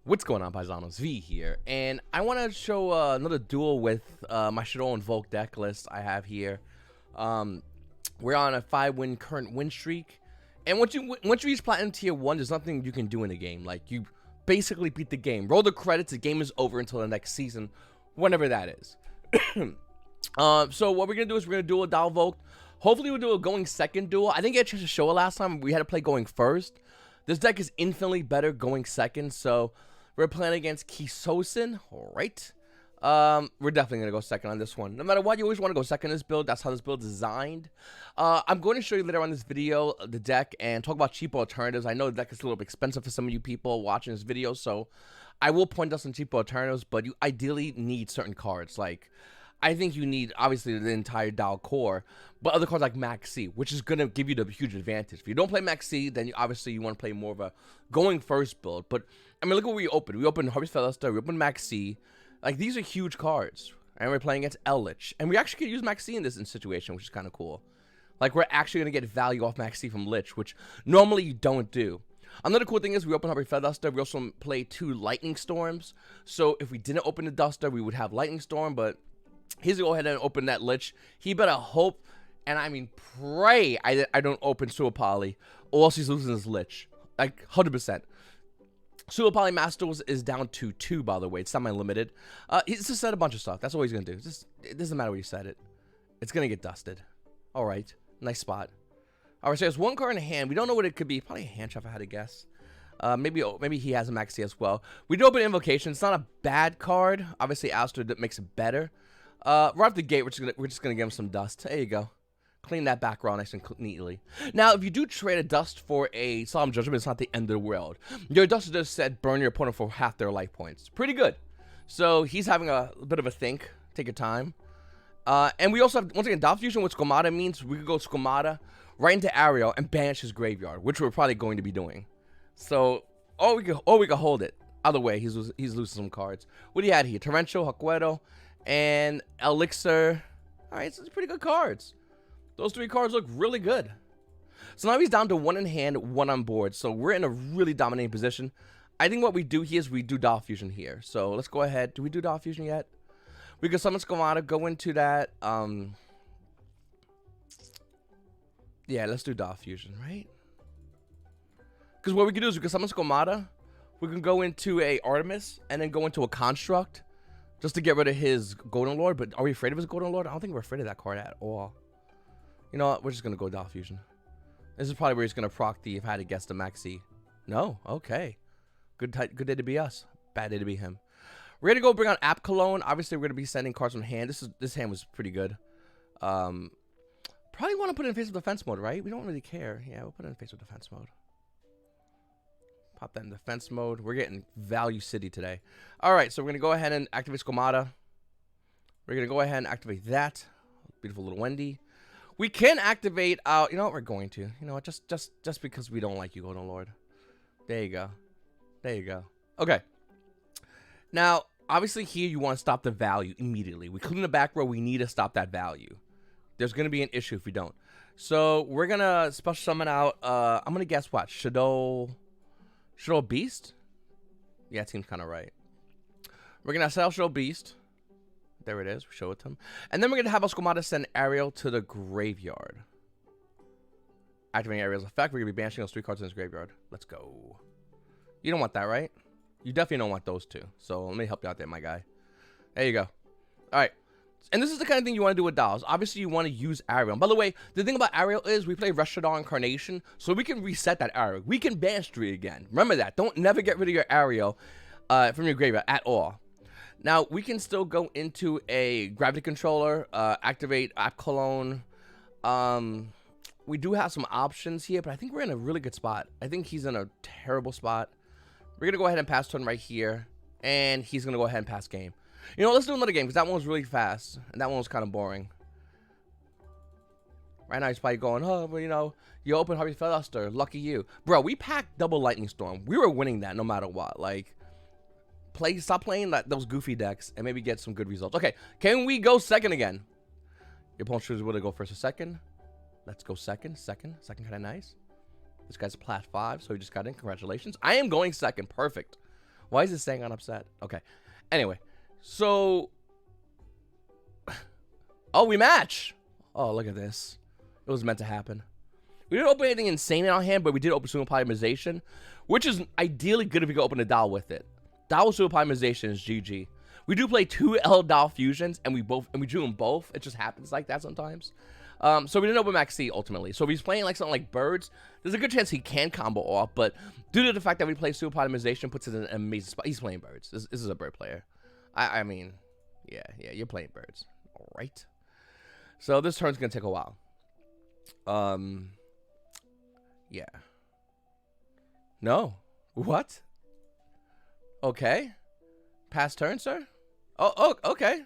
What's going on, Paisanos? V here, and I want to show another duel with my Shaddoll Invoked deck list I have here. We're on a 5-win current win streak, and once you reach Platinum Tier 1, there's nothing you can do in the game. Like, you basically beat the game. Roll the credits, the game is over until the next season, whenever that is. So what we're going to do is we're going to duel a Doll Invoked. Hopefully we'll do a going second duel. I didn't get a chance to show it last time. We had to play going first. This deck is infinitely better going second, so we're playing against Kisosin. All right. We're definitely going to go second on this one. No matter what, you always want to go second in this build. That's how this build is designed. I'm going to show you later on this video the deck and talk about cheaper alternatives. I know the deck is a little bit expensive for some of you people watching this video, so I will point out some cheaper alternatives, but you ideally need certain cards. Like, I think you need, obviously, the entire Doll core, but other cards like Max C, which is going to give you the huge advantage. If you don't play Max C, then you want to play more of a going first build. But, I mean, look what we opened. We opened Harvest Featherster, we opened Max C. Like, these are huge cards. And we're playing against Lich. And we actually can use Max C in this situation, which is kind of cool. Like, we're actually going to get value off Max C from Lich, which normally you don't do. Another cool thing is we open Harvest Featherster. We also play 2 Lightning Storms. So, if we didn't open the Duster, we would have Lightning Storm, but he's gonna go ahead and open that Lich. He better hope, and I mean pray, I don't open Suapali, or else he's losing his Lich. Like, 100%. Suapali Master is down to 2, by the way. It's semi-limited. He's just said a bunch of stuff. That's all he's gonna do. It doesn't matter what you said it. It's gonna get dusted. Alright. Nice spot. Alright, so there's 1 card in hand. We don't know what it could be. Probably a hand trap if I had to guess. Maybe he has a Maxi as well. We do open Invocation. It's not a bad card. Obviously, Aster makes it better. Right off the gate, we're just gonna give him some dust. There you go. Clean that background nice and neatly. Now, if you do trade a dust for a Solemn Judgment, it's not the end of the world. Your dust just said burn your opponent for half their life points. Pretty good. So he's having a bit of a think. Take your time. And we also have, once again, Doll Fusion, what Squamata means. We could go Squamata right into Ariel and banish his graveyard, which we're probably going to be doing. So, or we could hold it. Either way, he's losing some cards. What do you have here? Torrential, Hakuedo, and Elixir. Alright, so it's pretty good cards. Those 3 cards look really good. So now he's down to 1 in hand, 1 on board. So we're in a really dominating position. I think what we do here is we do Doll Fusion here. So let's go ahead. Do we do Doll Fusion yet? We can summon Squamata, go into that. Yeah, let's do Doll Fusion, right? Because what we can do is we can summon Squamata. We can go into a Artemis and then go into a Construct just to get rid of his Golden Lord. But are we afraid of his Golden Lord? I don't think we're afraid of that card at all. You know what? We're just going to go Doll Fusion. This is probably where he's going to proc the, if I had to guess, the Maxi. No? Okay. Good day to be us. Bad day to be him. We're going to go bring on App Cologne. Obviously, we're going to be sending cards from hand. This hand was pretty good. Probably want to put it in face of defense mode, right? We don't really care. Yeah, we'll put it in face of defense mode. Pop that in defense mode. We're getting Value City today. All right, so we're going to go ahead and activate Squamata. We're going to go ahead and activate that. Beautiful little Wendy. We can activate you know what, we're going to. You know what, just because we don't like you, Golden Lord. There you go. There you go. Okay. Now, obviously here you want to stop the value immediately. We clean the back row, we need to stop that value. There's going to be an issue if we don't. So, we're going to special summon out, I'm going to guess what? Shaddoll Beast? Yeah, it seems kind of right. We're going to set out Shaddoll Beast. There it is. We show it to him. And then we're going to have Squamata send Ariel to the graveyard. Activating Ariel's effect. We're going to be banishing those 3 cards in his graveyard. Let's go. You don't want that, right? You definitely don't want those 2. So let me help you out there, my guy. There you go. All right. And this is the kind of thing you want to do with dolls. Obviously, you want to use Ariel. And by the way, the thing about Ariel is we play Shaddoll Incarnation, so we can reset that Ariel. We can banish 3 again. Remember that. Don't never get rid of your Ariel from your graveyard at all. Now, we can still go into a Gravity Controller, activate App Cologne. We do have some options here, but I think we're in a really good spot. I think he's in a terrible spot. We're going to go ahead and pass turn right here, and he's going to go ahead and pass game. You know, let's do another game, because that one was really fast, and that one was kind of boring. Right now, he's probably going, oh, well, you know, you open Harvey Featherster, lucky you. Bro, we packed double Lightning Storm. We were winning that no matter what. Like, stop playing those goofy decks and maybe get some good results. Okay, can we go second again? Your opponent chooses whether to go first or second. Let's go second. Second kind of nice. This guy's a Plat 5, so he just got in. Congratulations. I am going second. Perfect. Why is this saying I'm upset? Okay. Anyway, so... Oh, we match! Oh, look at this. It was meant to happen. We didn't open anything insane in our hand, but we did open Sumo Polymerization, which is ideally good if we could open a Doll with it. Doll Sumo Polymerization is GG. We do play 2 L Doll fusions, and we drew them both. It just happens like that sometimes. So we didn't open Max C ultimately. So if he's playing like something like Birds, there's a good chance he can combo off, but due to the fact that we play Sumo Polymerization puts it in an amazing spot. He's playing Birds. This is a Bird player. I mean, yeah, you're playing Birds. All right. So this turn's gonna take a while. Yeah. No. What? Okay. Pass turn, sir? Oh, okay.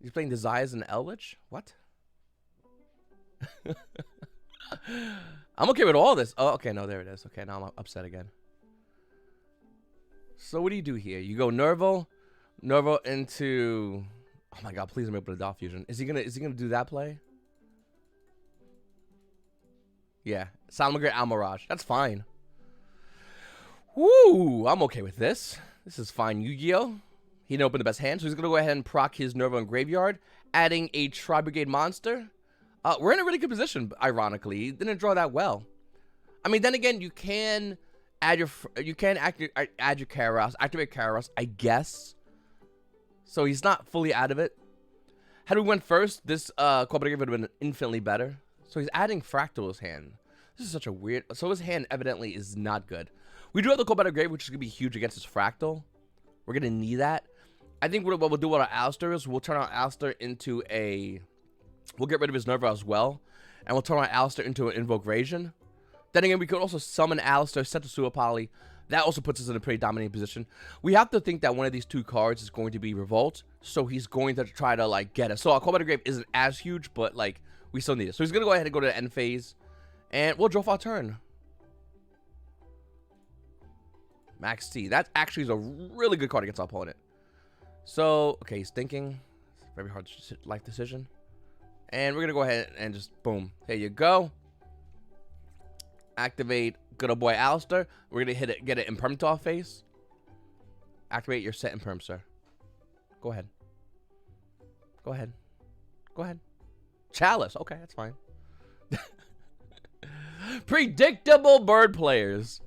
He's playing Desires and Eldritch? What? I'm okay with all this. Oh, okay, no, there it is. Okay, now I'm upset again. So what do you do here? You go Nerval into... Oh my god, please let me open a Doll Fusion. Is he gonna do that play? Yeah. Salamangreat Almirage. That's fine. Woo! I'm okay with this. This is fine. Yu-Gi-Oh! He didn't open the best hand, so he's gonna go ahead and proc his Nerval and Graveyard, adding a Tri-Brigade monster. We're in a really good position, ironically. He didn't draw that well. I mean, then again, you can add your Kairos, activate Kairos, I guess. So he's not fully out of it. Had we went first, this Cooperative would have been infinitely better. So he's adding Fractal to his hand. This is such a weird... So his hand evidently is not good. We do have the Cooperative Grave, which is going to be huge against his Fractal. We're going to need that. I think what we'll do with our Alistair is we'll turn our Alistair into a... We'll get rid of his Nerva as well. And we'll turn our Alistair into an Invocation. Then again, we could also summon Alistair, set to Sewer Poly. That also puts us in a pretty dominating position. We have to think that one of these 2 cards is going to be Revolt. So he's going to try to, like, get us. So our Cooperative Grave isn't as huge, but, like, we still need it. So he's going to go ahead and go to the end phase. And we'll draw for our turn. Max T. That actually is a really good card against our opponent. So, okay, he's thinking. It's a very hard life decision. And we're going to go ahead and just, boom. Here you go. Activate good old boy Alistair. We're going to get it Imperm to our face. Activate your set Imperm, sir. Go ahead. Go ahead. Go ahead. Chalice. Okay, that's fine. Predictable bird players.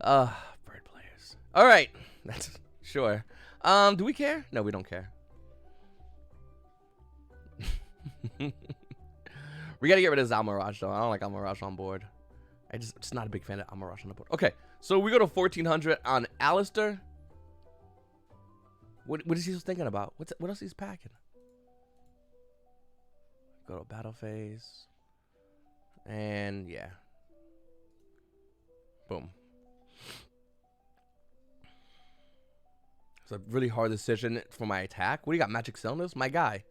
Bird players. All right. That's sure. Do we care? No, we don't care. We got to get rid of Almirage, though. I don't like Almirage on board. I'm just not a big fan of Almirage on the board. Okay, so we go to 1400 on Alistair. What is he thinking about? What else he's packing? Go to battle phase. And yeah. Boom. It's a really hard decision for my attack. What do you got, Magic Cylinders? My guy.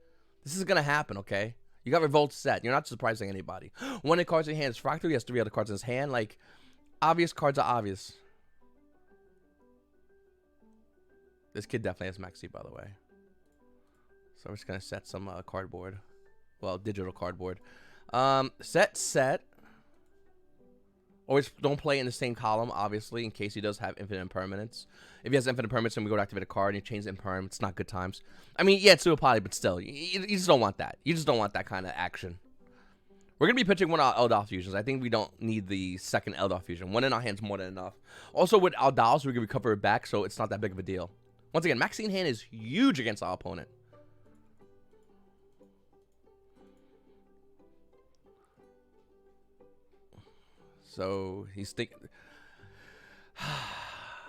This is going to happen, okay? You got Revolt set. You're not surprising anybody. One of the cards in hand is Fractal. He has 3 other cards in his hand. Like, obvious cards are obvious. This kid definitely has Maxi, by the way. So we're just going to set some cardboard. Well, digital cardboard. Set. Always don't play in the same column, obviously, in case he does have infinite impermanence. If he has infinite impermanence and we go to activate a card and he changes imperm, it's not good times. I mean, yeah, it's Super Poly, but still, you just don't want that. You just don't want that kind of action. We're going to be pitching one of our Eldar fusions. I think we don't need the second Eldar fusion. One in our hand's more than enough. Also, with our dolls, we can recover it back, so it's not that big of a deal. Once again, Maxine hand is huge against our opponent. So he's thinking.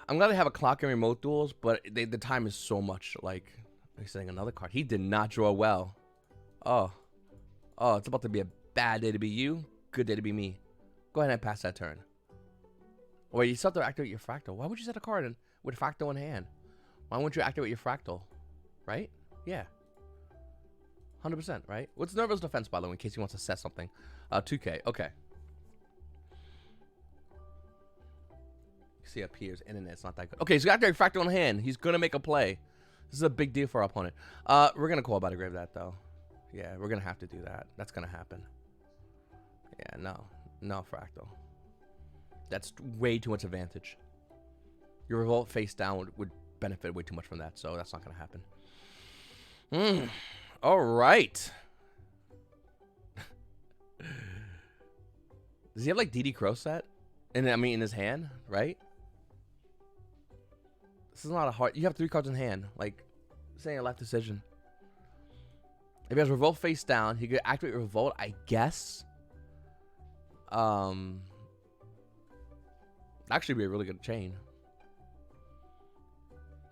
I'm glad they have a clock and remote duels, but the time is so much. Like, he's saying another card. He did not draw well. Oh, it's about to be a bad day to be you. Good day to be me. Go ahead and pass that turn. Wait, you still have to activate your Fractal. Why would you set a card with Fractal in hand? Why wouldn't you activate your Fractal? Right? Yeah. 100%, right? What's Nerval's defense, by the way, in case he wants to set something? 2K. Okay. See up here, his internet's not that good. Okay, so got the Fractal in hand. He's gonna make a play. This is a big deal for our opponent. We're gonna call about a grave that though. Yeah, we're gonna have to do that. That's gonna happen. Yeah, no Fractal. That's way too much advantage. Your revolt face down would benefit way too much from that, so that's not gonna happen. All right. Does he have like DD Crow set? And I mean in his hand, right? This is not a hard. You have 3 cards in hand. Like, saying a left decision. If he has revolt face down, he could activate revolt, I guess. Actually be a really good chain.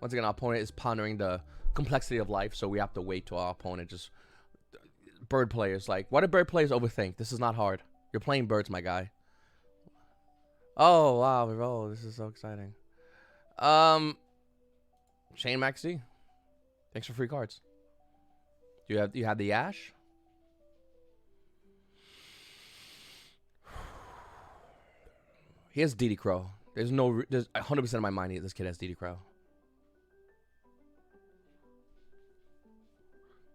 Once again, our opponent is pondering the complexity of life, so we have to wait till our opponent just... Bird players, like, why do bird players overthink? This is not hard. You're playing birds, my guy. Oh, wow, revolt. This is so exciting. Chain Maxi. Thanks for free cards. You have the Ash? He has DD Crow. There's 100% of my mind this kid has DD Crow.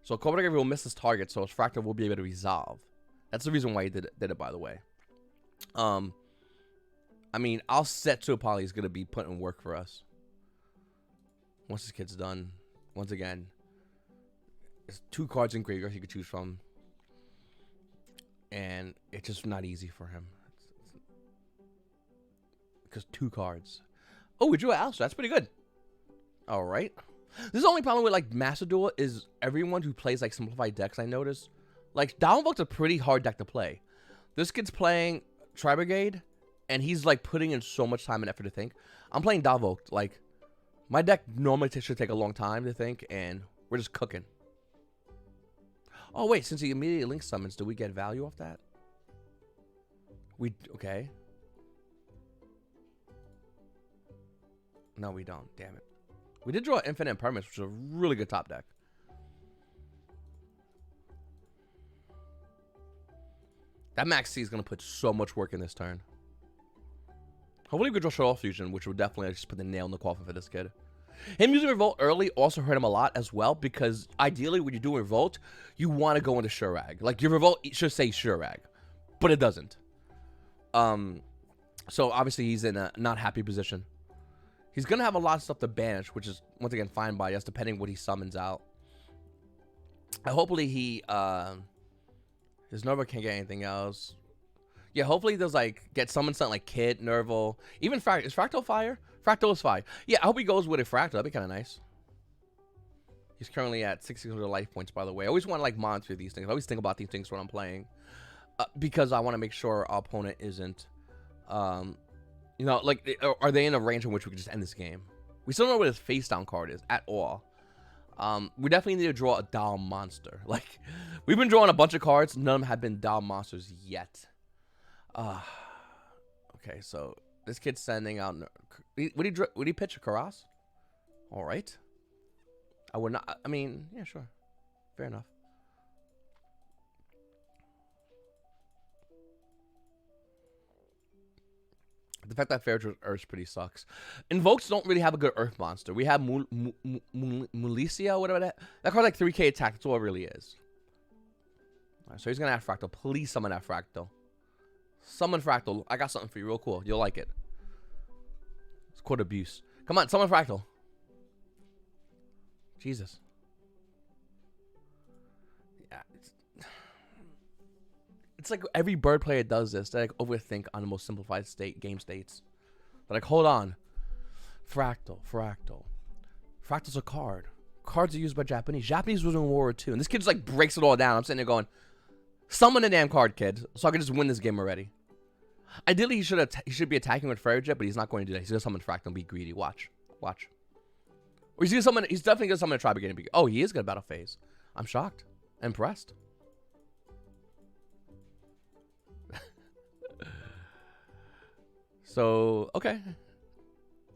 So Cobra Gravy will miss his target, so his Fractal will be able to resolve. That's the reason why he did it, by the way. I mean, I'll set to Poly is gonna be putting work for us. Once this kid's done, once again, there's 2 cards in graveyard he could choose from, and it's just not easy for him. Because 2 cards. Oh, we drew an Alistair. That's pretty good. All right. This is the only problem with like Master Duel is everyone who plays like simplified decks. I notice, like Downvoke's a pretty hard deck to play. This kid's playing Tri-Brigade, and he's like putting in so much time and effort to think. I'm playing Downvoke. Like my deck normally should take a long time to think, and we're just cooking. Oh wait, since he immediately link summons, do we get value off that? Okay. No, we don't. Damn it. We did draw Infinite Impermanence, which is a really good top deck. That Max C is going to put so much work in this turn. Hopefully we could draw Shaddoll Fusion, which would definitely just put the nail in the coffin for this kid. Him using Revolt early also hurt him a lot as well, because ideally when you do Revolt, you want to go into Shurag. Like your Revolt should say Shurag, but it doesn't. So obviously he's in a not happy position. He's going to have a lot of stuff to banish, which is, once again, fine by us, depending what he summons out. Hopefully he, his Nerval can't get anything else. Yeah, hopefully there's, like, get summoned something like Kid, Nerval. Even Fractal. Is Fractal fire? Fractal is fire. Yeah, I hope he goes with a Fractal. That'd be kind of nice. He's currently at 600 life points, by the way. I always want to, like, monitor these things. I always think about these things when I'm playing. Because I want to make sure our opponent isn't, you know, like, are they in a range in which we can just end this game? We still don't know what his face down card is at all. We definitely need to draw a Doll Monster. Like, we've been drawing a bunch of cards. None of them have been Doll Monsters yet. Okay, so this kid's sending out... Would he pitch a Karas? All right. I would not... I mean, yeah, sure. Fair enough. The fact that Fair Earth pretty sucks. Invokes don't really have a good Earth monster. We have Mulicia, whatever that card's like 3k attack. That's all it really is. Alright, so he's gonna have Fractal. Please summon that Fractal. Summon Fractal. I got something for you real cool. You'll like it. It's called abuse. Come on, summon Fractal. Jesus. Yeah, it's like every bird player does this. They like overthink on the most simplified game states. They're like, hold on. Fractal. Fractal's a card. Cards are used by Japanese. Japanese was in World War II. And this kid just like breaks it all down. I'm sitting there going, summon a damn card, kid, so I can just win this game already. Ideally, he should be attacking with Fairy Jet, but he's not going to do that. He's gonna summon Fractal and be greedy. Watch. Or he's definitely gonna summon a Tri-Brigade and be. Oh, he is gonna battle phase. I'm shocked. Impressed. So, okay.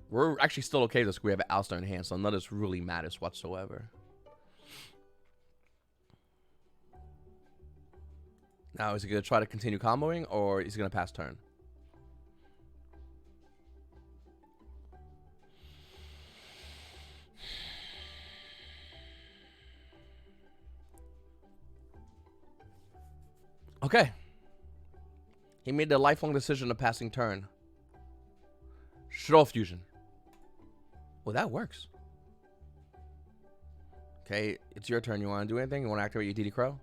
We're actually still okay with this. We have an Alistair in hand, so none of this really matters whatsoever. Now, is he going to try to continue comboing, or is he going to pass turn? Okay. He made the lifelong decision of passing turn. Shaddoll Fusion. Well, that works. Okay, it's your turn. You want to do anything? You want to activate your DD Crow?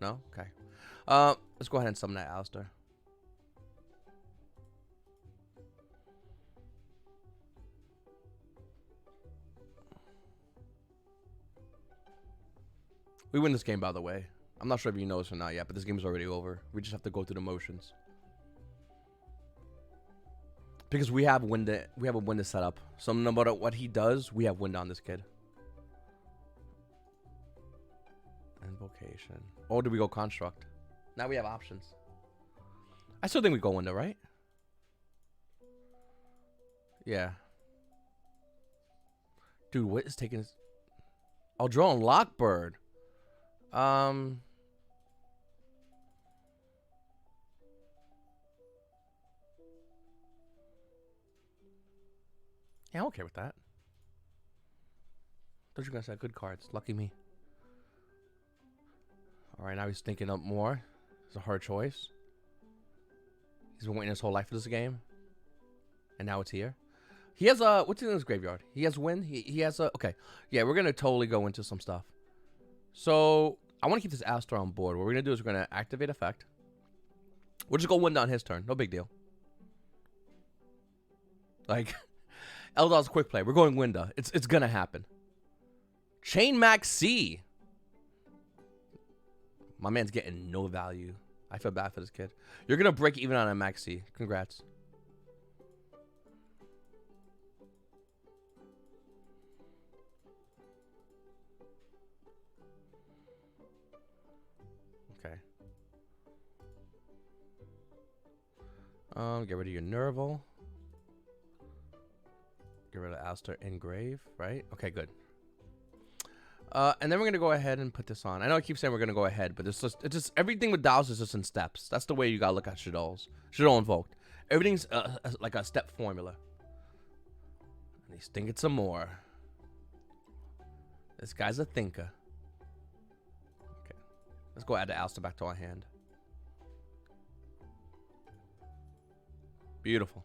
No? Okay. Let's go ahead and summon that Alistair. We win this game, by the way. I'm not sure if you know this or not yet, but this game is already over. We just have to go through the motions. Because we have a Winda set up. So no matter what he does, we have Winda on this kid. Invocation. Or do we go Construct? Now we have options. I still think we go Winda, right? Yeah. Dude, what is taking this? I'll draw on Lockbird. Yeah, I'm okay with that. Thought you guys had good cards. Lucky me. Alright, now he's thinking up more. It's a hard choice. He's been waiting his whole life for this game. And now it's here. He has what's in his graveyard? He has Wind. He has a okay. Yeah, we're gonna totally go into some stuff. So I want to keep this Alistair on board. What we're gonna do is we're gonna activate effect. We'll just go Wind on his turn. No big deal. Like Eldar's quick play. We're going Winda. It's gonna happen. Chain Max C. My man's getting no value. I feel bad for this kid. You're gonna break even on a Max C. Congrats. Okay. Get rid of your Nerval. Get rid of Alistair Engrave, right? Okay, good. And then we're gonna go ahead and put this on. I know I keep saying we're gonna go ahead, but it's just everything with Dows is just in steps. That's the way you gotta look at Shaddolls. Shaddoll Invoked. Everything's like a step formula. And he's thinking some more. This guy's a thinker. Okay, let's go add the Alistair back to our hand. Beautiful.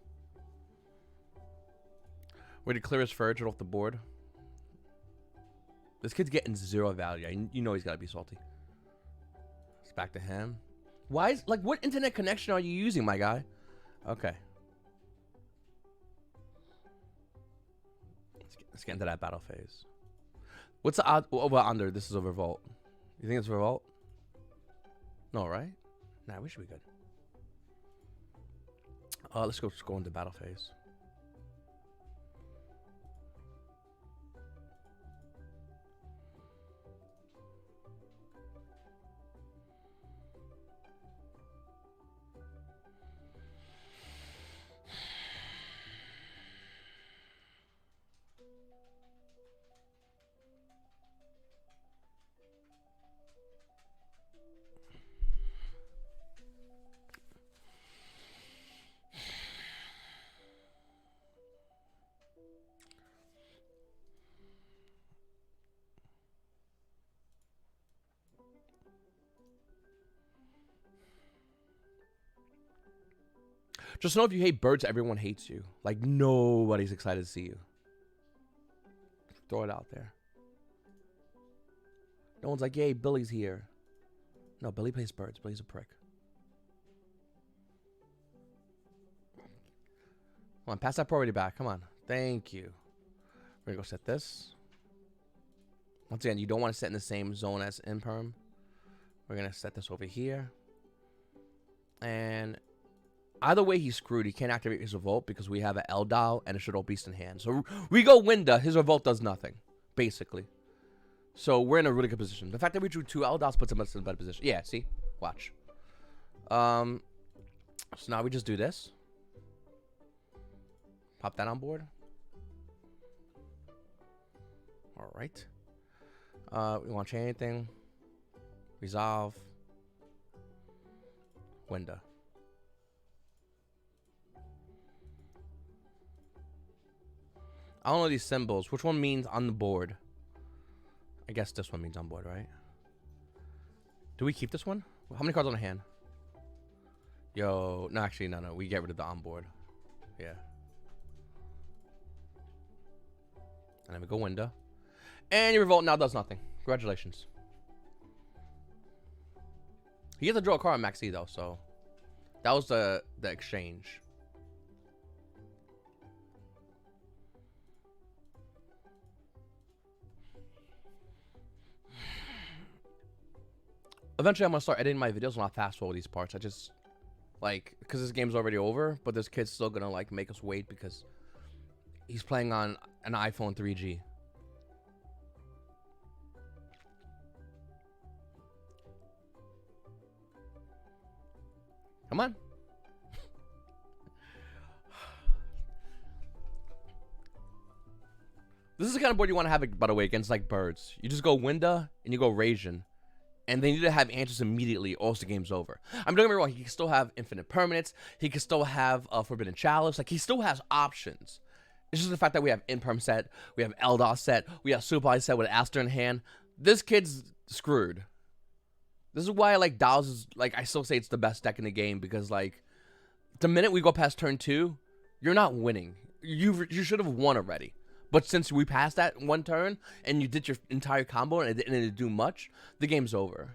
We're to clear his Fergit off the board. This kid's getting zero value. You know he's got to be salty. It's back to him. Why is, like, what internet connection are you using, my guy? Okay. Let's get into that battle phase. What's the odd over under? This is a revolt. You think it's a revolt? No, right? Nah, we should be good. Let's go into battle phase. Just know if you hate birds, everyone hates you. Like, nobody's excited to see you. Throw it out there. No one's like, yay, Billy's here. No, Billy plays birds. Billy's a prick. Come on, pass that priority back. Come on. Thank you. We're going to go set this. Once again, you don't want to set in the same zone as Imperm. We're going to set this over here. And either way, he's screwed. He can't activate his revolt because we have an Eldal and a Shaddoll Beast in hand. So we go Winda. His revolt does nothing, basically. So we're in a really good position. The fact that we drew 2 Eldals puts us in a better position. Yeah, see? Watch. So now we just do this. Pop that on board. All right. We want to change anything. Resolve. Winda. I don't know these symbols. Which one means on the board? I guess this one means on board, right? Do we keep this one? How many cards on the hand? Yo, no, actually, no. We get rid of the on board. Yeah. And then we go window. And your revolt now does nothing. Congratulations. He gets to draw a card on Max E though, so that was the exchange. Eventually, I'm gonna start editing my videos when I fast forward these parts. I just like, because this game's already over, but this kid's still gonna like make us wait because he's playing on an iPhone 3G. Come on. This is the kind of board you want to have, by the way, against like birds. You just go Winda and you go Rajin. And they need to have answers immediately, or else the game's over. I mean, don't get me wrong, he can still have infinite permanence. He can still have Forbidden Chalice. Like, he still has options. It's just the fact that we have Imperm set, we have Eldos set, we have Super set with Aster in hand. This kid's screwed. This is why, like, Dow's is, like, I still say it's the best deck in the game, because, like, the minute we go past turn 2, you're not winning. You should have won already. But since we passed that one turn, and you did your entire combo, and it didn't do much, the game's over.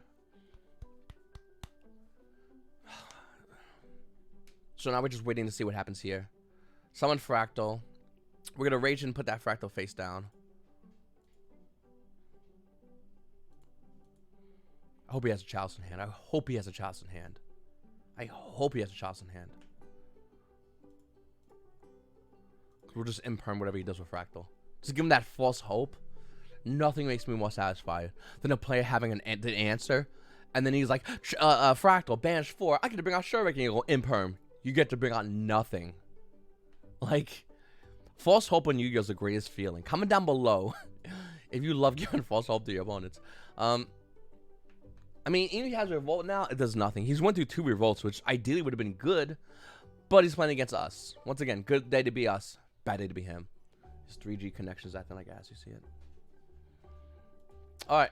So now we're just waiting to see what happens here. Summon Fractal. We're going to Rage and put that Fractal face down. I hope he has a Chalice in hand. I hope he has a Chalice in hand. I hope he has a Chalice in hand. We'll just imperm whatever he does with Fractal. Just give him that false hope. Nothing makes me more satisfied than a player having the answer, and then he's like, Fractal, banish 4. I get to bring out Shurik, and you go imperm. You get to bring out nothing. Like, false hope on Yu-Gi-Oh is the greatest feeling. Comment down below if you love giving false hope to your opponents. I mean, even if he has a revolt now, it does nothing. He's went through 2 revolts, which ideally would have been good, but he's playing against us. Once again, good day to be us. Bad day to be him. His 3G connection's acting like ass. You see it? Alright.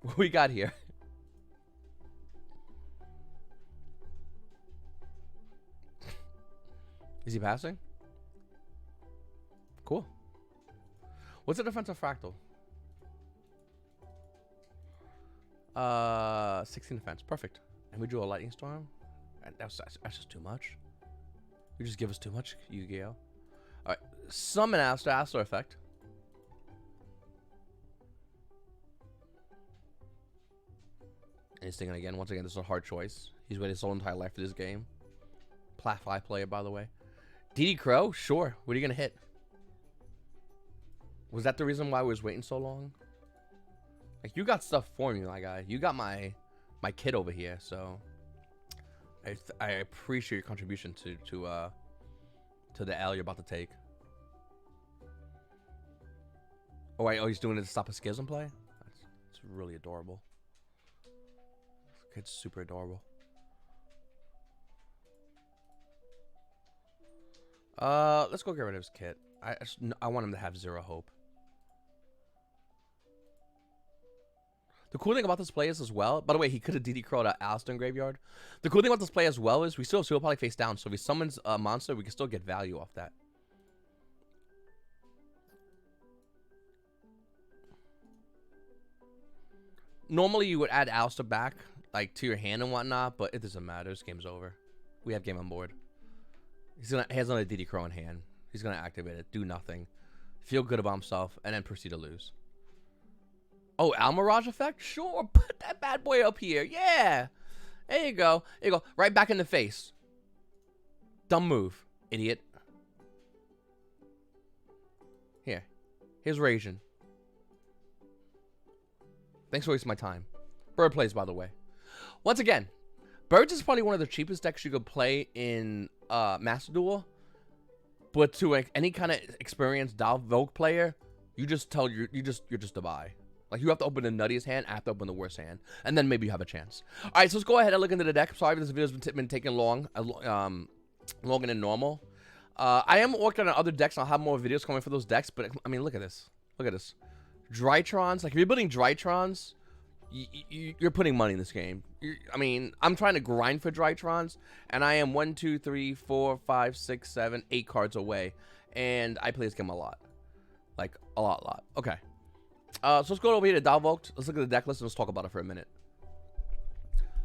What we got here? Is he passing? Cool. What's the defense of Fractal? 16 defense. Perfect. And we drew a Lightning Storm? That's just too much. You just give us too much, Yu-Gi-Oh! Alright, summon Aster effect. And he's thinking again, once again, this is a hard choice. He's waited his whole entire life for this game. Plat 5 player, by the way. DD Crow? Sure. What are you going to hit? Was that the reason why I was waiting so long? Like, you got stuff for me, my guy. You got my kid over here, so I appreciate your contribution to the L you're about to take. Oh, wait, he's doing it to stop a schism play? It's really adorable. This kid's super adorable. Let's go get rid of his kit. I want him to have 0 hope. The cool thing about this play is as well, by the way, he could have DD Crow'd Alistair in Graveyard. The cool thing about this play as well is we still have Super Poly face down, so if he summons a monster, we can still get value off that. Normally, you would add Alistair back, like, to your hand and whatnot, but it doesn't matter. This game's over. We have game on board. He has another DD Crow in hand. He's going to activate it, do nothing, feel good about himself, and then proceed to lose. Oh, Almirage effect? Sure, put that bad boy up here. Yeah. There you go. There you go. Right back in the face. Dumb move, idiot. Here. Here's Rajin. Thanks for wasting my time. Bird plays, by the way. Once again, Birds is probably one of the cheapest decks you could play in Master Duel. But to like any kind of experienced Vogue player, you just tell you're just a buy. Like, you have to open the nuttiest hand, I have to open the worst hand, and then maybe you have a chance. All right, so let's go ahead and look into the deck. Sorry if this video's been taking longer than normal. I am working on other decks, and I'll have more videos coming for those decks, but, I mean, look at this. Look at this. Drytrons. Like, if you're building Drytrons, you're putting money in this game. I mean, I'm trying to grind for Drytrons, and I am 1, 2, 3, 4, 5, 6, 7, 8 cards away, and I play this game a lot. Like, a lot. Okay. So let's go over here to Dalvoked. Let's look at the deck list and let's talk about it for a minute.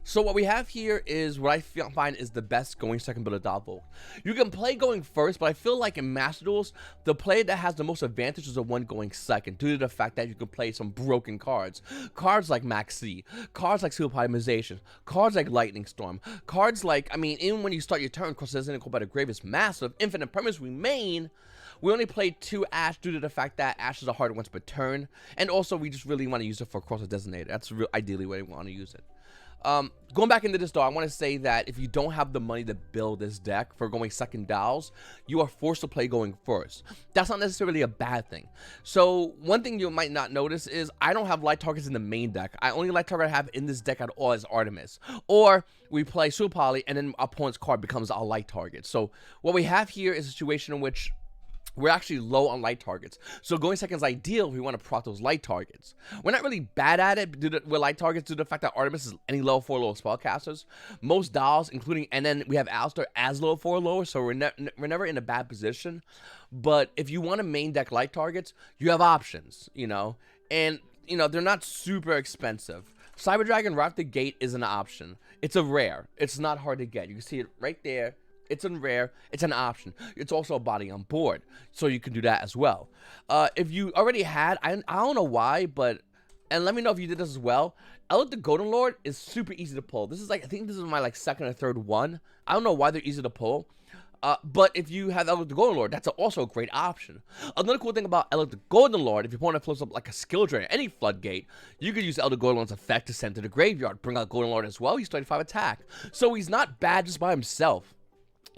So what we have here is what I find is the best going second build of Dalvoked. You can play going first, but I feel like in Master Duels, the play that has the most advantage is the one going second, due to the fact that you can play some broken cards. Cards like Max C, cards like Super Optimization, cards like Lightning Storm, cards like, I mean, even when you start your turn, of course, it doesn't go by the grave is massive, infinite permanents remain. We only played 2 Ash due to the fact that Ash is a hard once per turn, and also we just really want to use it for Cross Designator. That's ideally where we want to use it. Going back into this though, I want to say that if you don't have the money to build this deck for going second Dals, you are forced to play going first. That's not necessarily a bad thing. So one thing you might not notice is I don't have light targets in the main deck. I only light target I have in this deck at all is Artemis. Or we play Super Poly and then our opponent's card becomes our light target. So what we have here is a situation in which we're actually low on light targets. So going second is ideal if we want to proc those light targets. We're not really bad at it with light targets due to the fact that Artemis is any level 4 lower spellcasters. Most Dolls, including, and then we have Alistair as level 4 lower, so we're never in a bad position. But if you want to main deck light targets, you have options, you know, and, you know, they're not super expensive. Cyber Dragon right off the gate is an option. It's a rare. It's not hard to get. You can see it right there. It's a rare, it's an option. It's also a body on board, so you can do that as well. If you already had, I don't know why, but, and let me know if you did this as well. Elliot the Golden Lord is super easy to pull. This is like, I think this is my like second or third one. I don't know why they're easy to pull. But if you have Elliot the Golden Lord, that's also a great option. Another cool thing about Elliot the Golden Lord, if your opponent floats up like a skill drain, any floodgate, you could use Elliot the Golden Lord's effect to send to the graveyard. Bring out Golden Lord as well, he's 35 attack. So he's not bad just by himself.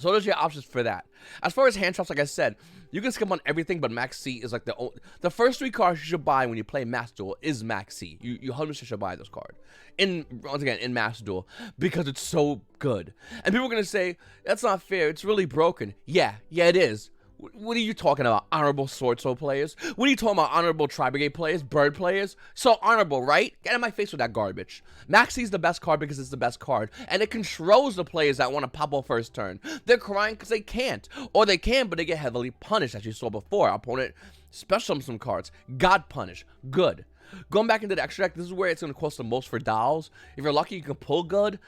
So those are your options for that. As far as hand traps, like I said, you can skip on everything, but Max C is like the first 3 cards you should buy when you play Master Duel is Max C. You 100% should buy this card. Once again, in Master Duel, because it's so good. And people are going to say, that's not fair, it's really broken. Yeah, it is. What are you talking about? Honorable Sword Soul players? What are you talking about? Honorable Tri-Brigade players? Bird players? So honorable, right? Get in my face with that garbage. Maxi's the best card because it's the best card. And it controls the players that want to pop off first turn. They're crying because they can't. Or they can, but they get heavily punished, as you saw before. Our opponent special some cards. God punish. Good. Going back into the extra deck, this is where it's going to cost the most for Dolls. If you're lucky, you can pull good.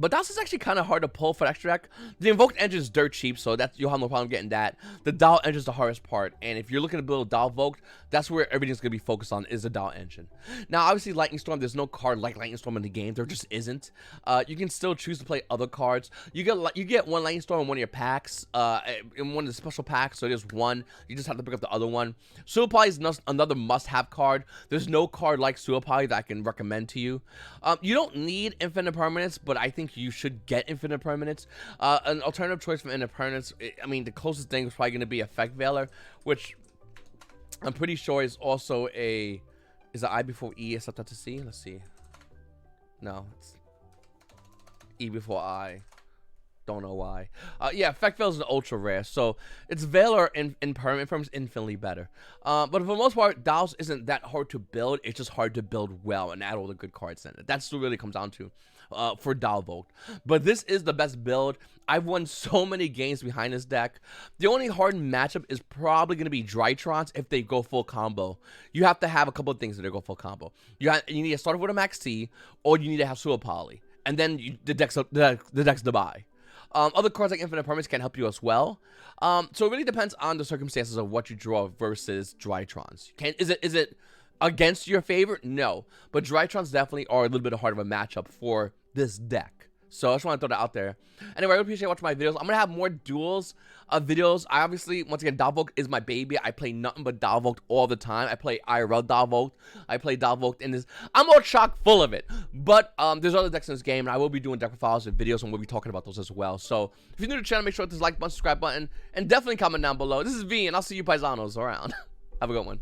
But Dolls is actually kind of hard to pull for the extra deck. The Invoked engine is dirt cheap, so you'll have no problem getting that. The Doll engine is the hardest part, and if you're looking to build a Doll Invoked, that's where everything's going to be focused on, is the Doll engine. Now, obviously, Lightning Storm, there's no card like Lightning Storm in the game. There just isn't. You can still choose to play other cards. You get one Lightning Storm in one of your packs, in one of the special packs, so there's one. You just have to pick up the other one. Super Poly is another must-have card. There's no card like Super Poly that I can recommend to you. You don't need infinite permanence, but I think you should get infinite permanence. An alternative choice for infinite permanence, I mean, the closest thing is probably going to be Effect Veiler, which I'm pretty sure is also is the I before E is something to C? Let's see. No, it's E before I. Don't know why. Yeah, Effect Veiler is an ultra rare, so it's Veiler in permanent form is infinitely better. But for the most part, Dolls isn't that hard to build. It's just hard to build well and add all the good cards in it. That's what really comes down to for Dalvoked. But this is the best build. I've won so many games behind this deck. The only hard matchup is probably going to be Drytrons if they go full combo. You have to have a couple of things that they go full combo. You need to start off with a Max T, or you need to have Super Poly, and then the deck's to buy. Other cards like Infinite Permanence can help you as well. So it really depends on the circumstances of what you draw versus Drytrons. Is it against your favor? No. But Drytrons definitely are a little bit harder of a matchup for this deck. So I just want to throw that out there. Anyway, I really appreciate watching my videos. I'm going to have more duels videos. I obviously, once again, Dalvoked is my baby. I play nothing but Dalvoked all the time. I play IRL Dalvoked. I play Dalvoked in this. I'm all chock full of it. But there's other decks in this game, and I will be doing deck profiles and videos, and we'll be talking about those as well. So if you're new to the channel, make sure to hit this like button, subscribe button, and definitely comment down below. This is V, and I'll see you paisanos around. Have a good one.